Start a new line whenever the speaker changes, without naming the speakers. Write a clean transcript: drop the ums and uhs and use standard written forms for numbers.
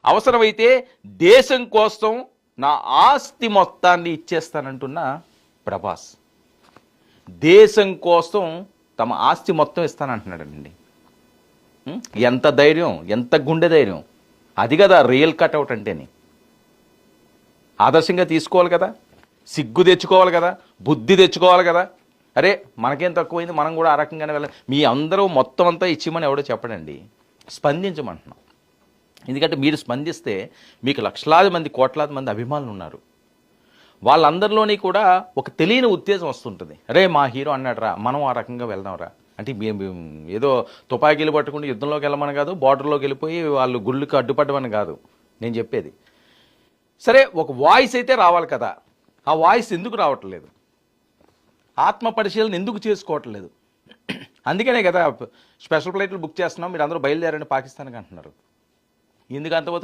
అవసరమైతే దేశం కోసం నా ఆస్తి మొత్తాన్ని ఇచ్చేస్తానంటున్న ప్రభాస్ దేశం కోసం తమ ఆస్తి మొత్తం ఇస్తానంటున్నాడండి. ఎంత ధైర్యం, ఎంత గుండె ధైర్యం! అది కదా రియల్ కట్అవుట్ అంటేని. ఆదర్శంగా తీసుకోవాలి కదా, సిగ్గు తెచ్చుకోవాలి కదా, బుద్ధి తెచ్చుకోవాలి కదా. అరే మనకేం తక్కువైంది, మనం కూడా ఆ రకంగానే వెళ్ళాలి. మీ అందరూ మొత్తం అంతా ఇచ్చిమని ఎవడో చెప్పడండి, స్పందించమంటున్నాం. ఎందుకంటే మీరు స్పందిస్తే మీకు లక్షలాది మంది, కోట్లాది మంది అభిమానులు ఉన్నారు. వాళ్ళందరిలోని కూడా ఒక తెలియని ఉత్తేజం వస్తుంటుంది. అరే మా హీరో అన్నాడు రా, మనం ఆ రకంగా వెళ్దాం రా. అంటే ఏదో తుపాకీలు పట్టుకుంటే యుద్ధంలోకి వెళ్ళమని కాదు, బార్డర్లోకి వెళ్ళిపోయి వాళ్ళు గుళ్ళకి అడ్డుపడమని కాదు నేను చెప్పేది. సరే ఒక వాయిస్ అయితే రావాలి కదా, ఆ వాయిస్ ఎందుకు రావట్లేదు? ఆత్మ పరిశీలన ఎందుకు చేసుకోవట్లేదు? అందుకనే కదా స్పెషల్ ఫ్లైట్లు బుక్ చేస్తున్నాం, మీరు అందరూ బయలుదేరండి పాకిస్తాన్కి అంటున్నారు. ఎందుకు అంత